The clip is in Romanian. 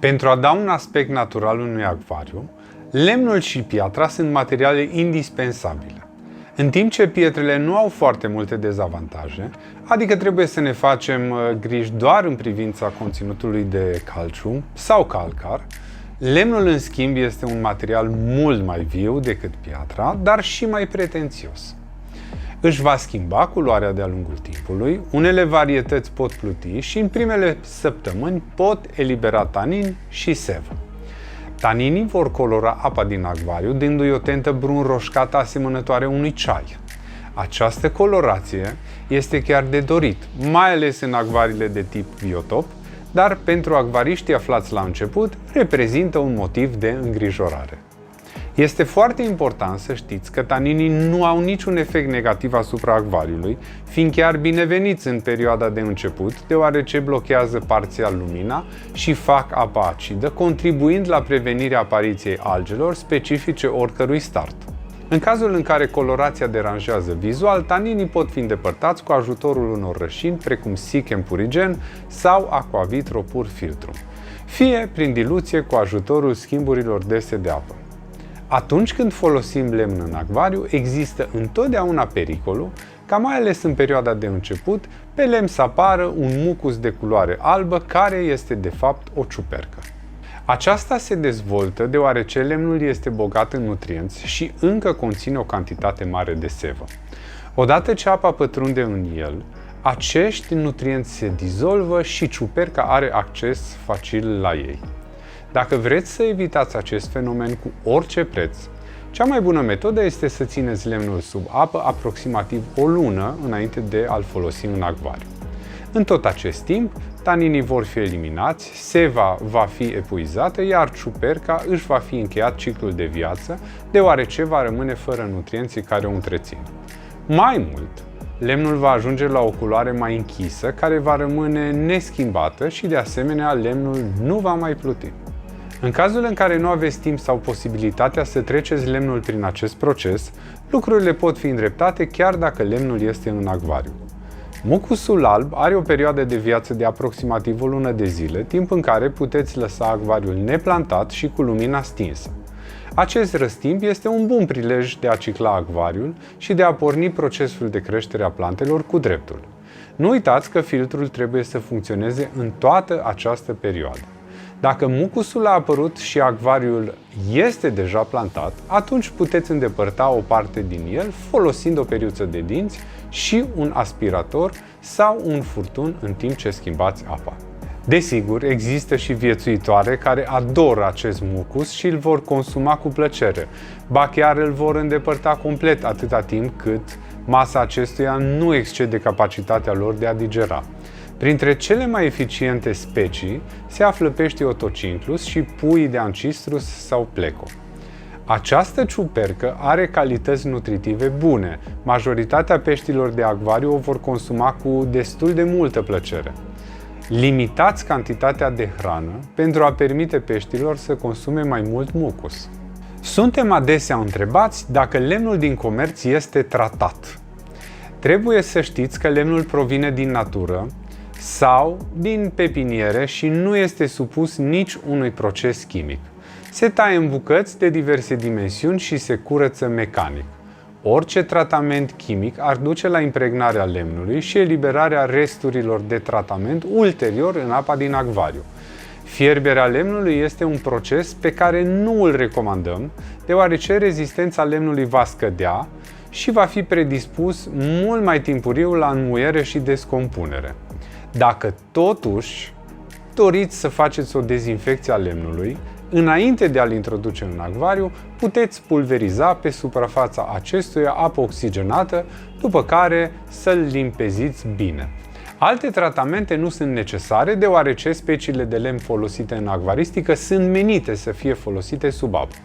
Pentru a da un aspect natural unui acvariu, lemnul și piatra sunt materiale indispensabile. În timp ce pietrele nu au foarte multe dezavantaje, adică trebuie să ne facem griji doar în privința conținutului de calciu sau calcar, lemnul, în schimb, este un material mult mai viu decât piatra, dar și mai pretențios. Își va schimba culoarea de-a lungul timpului, unele varietăți pot pluti și în primele săptămâni pot elibera tanin și sevă. Taninii vor colora apa din acvariu, dându-i o tentă brun-roșcată asemănătoare unui ceai. Această colorație este chiar de dorit, mai ales în acvariile de tip biotop, dar pentru acvariștii aflați la început reprezintă un motiv de îngrijorare. Este foarte important să știți că taninii nu au niciun efect negativ asupra acvariului, fiind chiar bineveniți în perioada de început, deoarece blochează parțial lumina și fac apa acidă, contribuind la prevenirea apariției algelor specifice oricărui start. În cazul în care colorația deranjează vizual, taninii pot fi îndepărtați cu ajutorul unor rășini precum Sichem Purigen sau Aquavit Ropur Filtrum, fie prin diluție cu ajutorul schimburilor dese de apă. Atunci când folosim lemn în acvariu, există întotdeauna pericolul ca, mai ales în perioada de început, pe lemn să apară un mucus de culoare albă care este de fapt o ciupercă. Aceasta se dezvoltă deoarece lemnul este bogat în nutrienți și încă conține o cantitate mare de sevă. Odată ce apa pătrunde în el, acești nutrienți se dizolvă și ciuperca are acces facil la ei. Dacă vreți să evitați acest fenomen cu orice preț, cea mai bună metodă este să țineți lemnul sub apă aproximativ o lună înainte de a-l folosi în acvariu. În tot acest timp, taninii vor fi eliminați, seva va fi epuizată, iar ciuperca își va fi încheiat ciclul de viață, deoarece va rămâne fără nutrienții care o întrețin. Mai mult, lemnul va ajunge la o culoare mai închisă, care va rămâne neschimbată și, de asemenea, lemnul nu va mai pluti. În cazul în care nu aveți timp sau posibilitatea să treceți lemnul prin acest proces, lucrurile pot fi îndreptate chiar dacă lemnul este în acvariu. Mucusul alb are o perioadă de viață de aproximativ o lună de zile, timp în care puteți lăsa acvariul neplantat și cu lumina stinsă. Acest răstimp este un bun prilej de a cicla acvariul și de a porni procesul de creștere a plantelor cu dreptul. Nu uitați că filtrul trebuie să funcționeze în toată această perioadă. Dacă mucusul a apărut și acvariul este deja plantat, atunci puteți îndepărta o parte din el folosind o periuță de dinți și un aspirator sau un furtun în timp ce schimbați apa. Desigur, există și viețuitoare care adoră acest mucus și îl vor consuma cu plăcere, ba chiar îl vor îndepărta complet atâta timp cât masa acestuia nu excede capacitatea lor de a digera. Printre cele mai eficiente specii se află peștii Otocinclus și puii de Ancistrus sau Pleco. Această ciupercă are calități nutritive bune. Majoritatea peștilor de acvariu o vor consuma cu destul de multă plăcere. Limitați cantitatea de hrană pentru a permite peștilor să consume mai mult mucus. Suntem adesea întrebați dacă lemnul din comerț este tratat. Trebuie să știți că lemnul provine din natură sau din pepiniere și nu este supus nici unui proces chimic. Se taie în bucăți de diverse dimensiuni și se curăță mecanic. Orice tratament chimic ar duce la impregnarea lemnului și eliberarea resturilor de tratament ulterior în apa din acvariu. Fierberea lemnului este un proces pe care nu îl recomandăm, deoarece rezistența lemnului va scădea și va fi predispus mult mai timpuriu la înmuiere și descompunere. Dacă totuși doriți să faceți o dezinfecție a lemnului, înainte de a-l introduce în acvariu, puteți pulveriza pe suprafața acestuia apă oxigenată, după care să-l limpeziți bine. Alte tratamente nu sunt necesare, deoarece speciile de lemn folosite în acvaristică sunt menite să fie folosite sub apă.